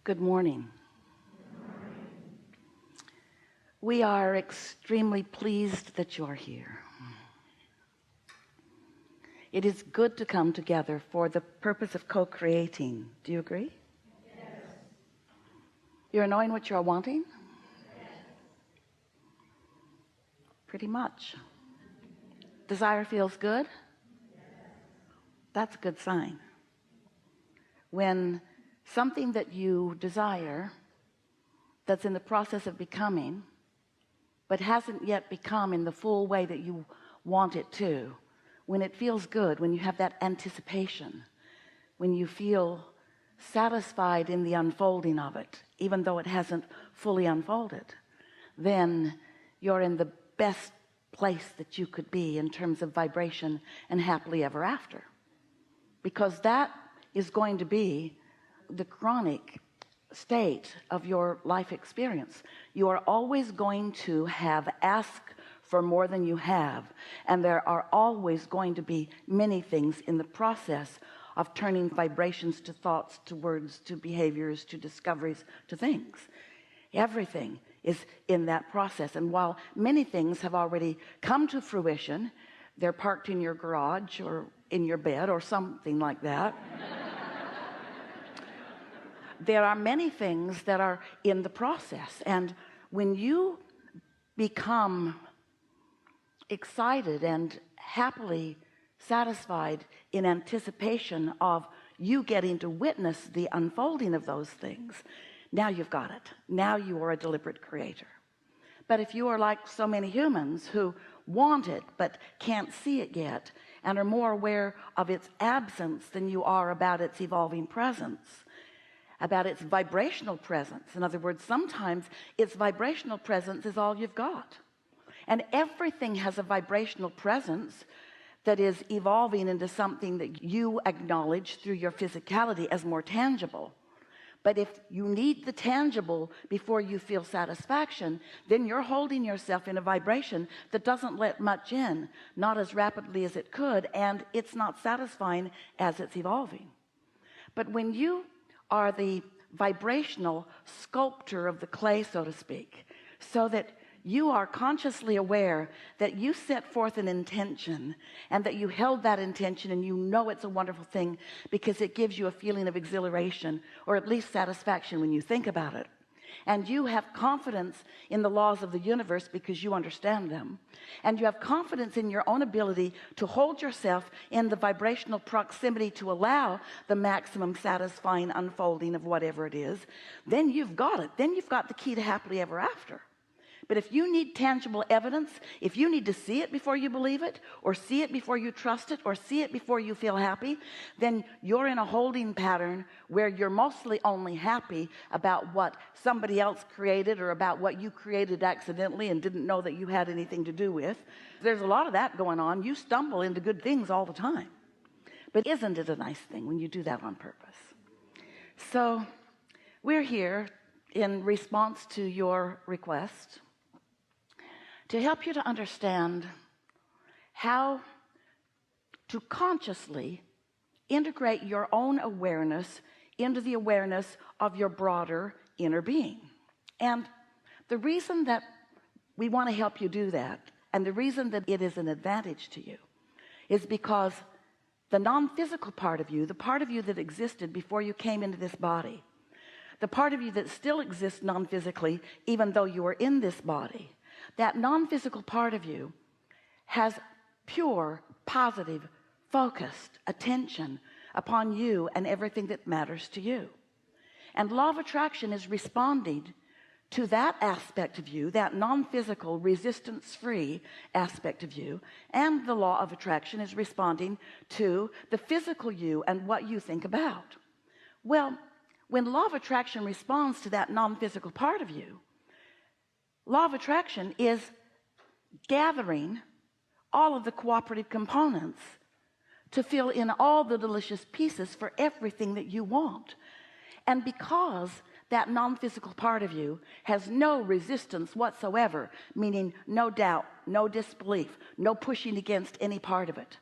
Good morning. We are extremely pleased that you are here. It is good to come together for the purpose of co-creating. Do you agree? Yes. You're knowing what you're wanting? Yes. Pretty much. Desire feels good? Yes. That's a good sign. When something that you desire that's in the process of becoming but hasn't yet become in the full way that you want it to, when it feels good, when you have that anticipation, when you feel satisfied in the unfolding of it, even though it hasn't fully unfolded, then you're in the best place that you could be in terms of vibration and happily ever after, because that is going to be the chronic state of your life experience. You are always going to have asked for more than you have, and there are always going to be many things in the process of turning vibrations to thoughts, to words, to behaviors, to discoveries, to things. Everything is in that process, and while many things have already come to fruition, they're parked in your garage or in your bed or something like that. There are many things that are in the process, and when you become excited and happily satisfied in anticipation of you getting to witness the unfolding of those things, now you've got it. Now you are a deliberate creator. But if you are like so many humans who want it but can't see it yet and are more aware of its absence than you are about its evolving presence, about its vibrational presence, in other words, sometimes its vibrational presence is all you've got, and everything has a vibrational presence that is evolving into something that you acknowledge through your physicality as more tangible. But if you need the tangible before you feel satisfaction, then you're holding yourself in a vibration that doesn't let much in, not as rapidly as it could, and it's not satisfying as it's evolving. But when you are the vibrational sculptor of the clay, so to speak, so that you are consciously aware that you set forth an intention and that you held that intention, and you know it's a wonderful thing because it gives you a feeling of exhilaration or at least satisfaction when you think about it, and you have confidence in the laws of the universe because you understand them, and you have confidence in your own ability to hold yourself in the vibrational proximity to allow the maximum satisfying unfolding of whatever it is, then you've got it. Then you've got the key to happily ever after. But if you need tangible evidence, if you need to see it before you believe it, or see it before you trust it, or see it before you feel happy, then you're in a holding pattern where you're mostly only happy about what somebody else created or about what you created accidentally and didn't know that you had anything to do with. There's a lot of that going on. You stumble into good things all the time. But isn't it a nice thing when you do that on purpose? So we're here in response to your request to help you to understand how to consciously integrate your own awareness into the awareness of your broader inner being. And the reason that we want to help you do that, and the reason that it is an advantage to you, is because the non-physical part of you, the part of you that existed before you came into this body, the part of you that still exists non-physically even though you are in this body, that non-physical part of you has pure, positive, focused attention upon you and everything that matters to you. And law of attraction is responding to that aspect of you, that non-physical, resistance-free aspect of you, and the law of attraction is responding to the physical you and what you think about. Well, when law of attraction responds to that non-physical part of you, law of attraction is gathering all of the cooperative components to fill in all the delicious pieces for everything that you want. And because that non-physical part of you has no resistance whatsoever, meaning no doubt, no disbelief, no pushing against any part of it,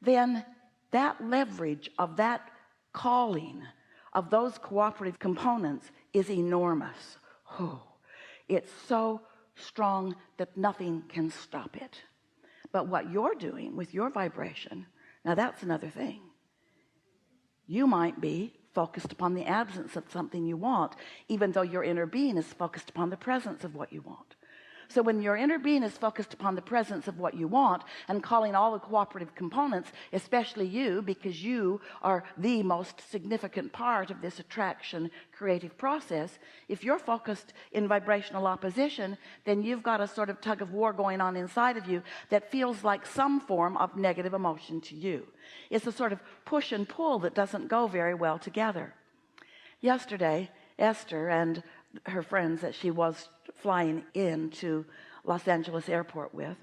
then that leverage of that calling of those cooperative components is enormous. It's so strong that nothing can stop it. But what you're doing with your vibration, now that's another thing. You might be focused upon the absence of something you want, even though your inner being is focused upon the presence of what you want. So when your inner being is focused upon the presence of what you want and calling all the cooperative components, especially you, because you are the most significant part of this attraction creative process, if you're focused in vibrational opposition, then you've got a sort of tug of war going on inside of you that feels like some form of negative emotion to you. It's a sort of push and pull that doesn't go very well together. Yesterday, Esther and her friends that she was flying into Los Angeles airport with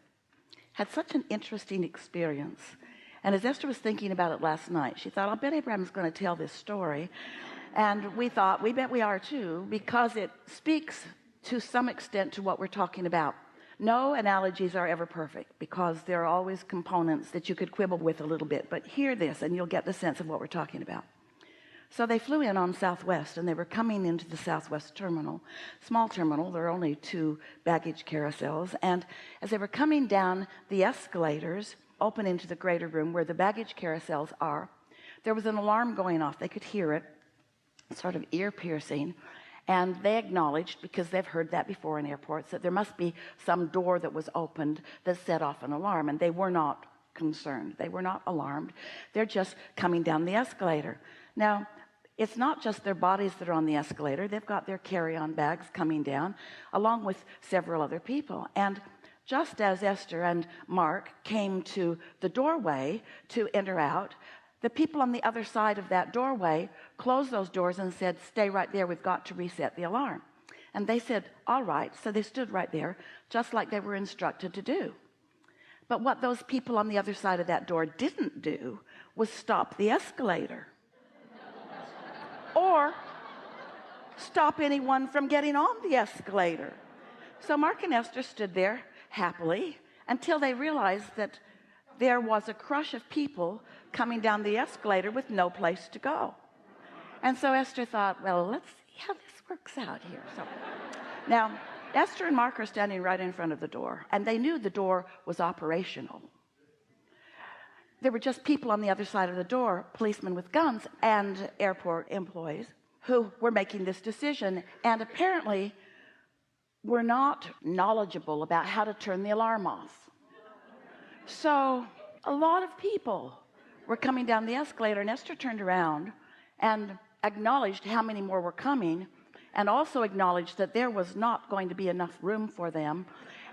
had such an interesting experience. And as Esther was thinking about it last night, she thought, I'll bet Abraham's going to tell this story. And we thought, we bet we are too, because it speaks to some extent to what we're talking about. No analogies are ever perfect, because there are always components that you could quibble with a little bit, but hear this and you'll get the sense of what we're talking about. So they flew in on Southwest, and they were coming into the Southwest terminal, small terminal. There are only 2 baggage carousels. And as they were coming down the escalators, open into the greater room where the baggage carousels are, there was an alarm going off. They could hear it, sort of ear-piercing. And they acknowledged, because they've heard that before in airports, that there must be some door that was opened that set off an alarm. And they were not concerned. They were not alarmed. They're just coming down the escalator. Now, it's not just their bodies that are on the escalator. They've got their carry-on bags coming down, along with several other people. And just as Esther and Mark came to the doorway to enter out, the people on the other side of that doorway closed those doors and said, stay right there, we've got to reset the alarm. And they said, all right. So they stood right there, just like they were instructed to do. But what those people on the other side of that door didn't do was stop the escalator or stop anyone from getting on the escalator. So Mark and Esther stood there happily until they realized that there was a crush of people coming down the escalator with no place to go. And so Esther thought, well, let's see how this works out here. So now Esther and Mark are standing right in front of the door, and they knew the door was operational. There were just people on the other side of the door, policemen with guns and airport employees, who were making this decision, and apparently were not knowledgeable about how to turn the alarm off. So a lot of people were coming down the escalator, and Esther turned around and acknowledged how many more were coming, and also acknowledged that there was not going to be enough room for them,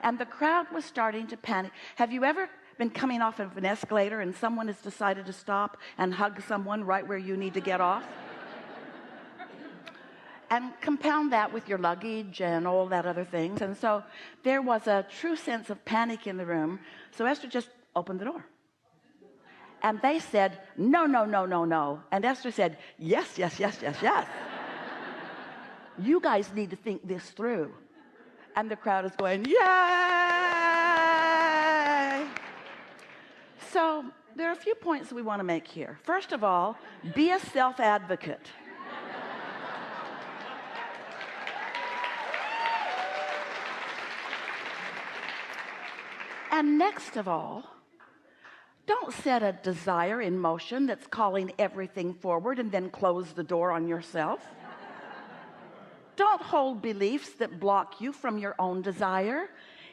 and the crowd was starting to panic. Have you ever been coming off of an escalator and someone has decided to stop and hug someone right where you need to get off? And compound that with your luggage and all that other things. And so there was a true sense of panic in the room. So Esther just opened the door. And they said, no, no, no, no, no. And Esther said, yes, yes, yes, yes, yes. You guys need to think this through. And the crowd is going, yay! So there are a few points we want to make here. First of all, be a self-advocate. And next of all, don't set a desire in motion that's calling everything forward and then close the door on yourself. Don't hold beliefs that block you from your own desire.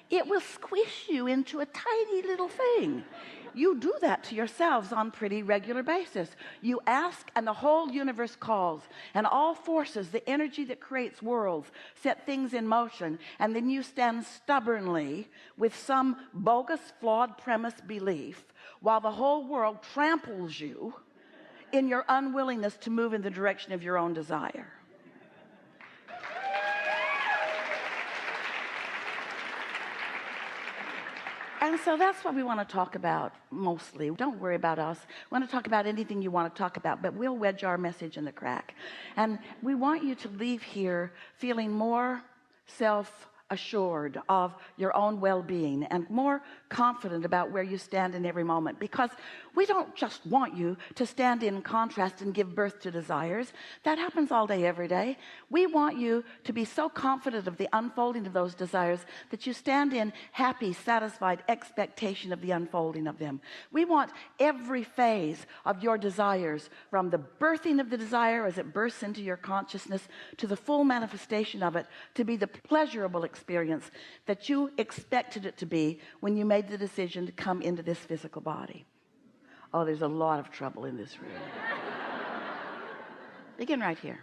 It will squish you into a tiny little thing. You do that to yourselves on pretty regular basis. You ask and the whole universe calls, and all forces, the energy that creates worlds, set things in motion, and then you stand stubbornly with some bogus, flawed premise belief while the whole world tramples you in your unwillingness to move in the direction of your own desire. And so that's what we want to talk about mostly. Don't worry about us. We want to talk about anything you want to talk about, but we'll wedge our message in the crack. And we want you to leave here feeling more assured of your own well-being and more confident about where you stand in every moment, because we don't just want you to stand in contrast and give birth to desires. That happens all day every day. We want you to be so confident of the unfolding of those desires that you stand in happy, satisfied expectation of the unfolding of them. We want every phase of your desires, from the birthing of the desire as it bursts into your consciousness to the full manifestation of it, to be the pleasurable experience that you expected it to be when you made the decision to come into this physical body. Oh, there's a lot of trouble in this room. Begin right here.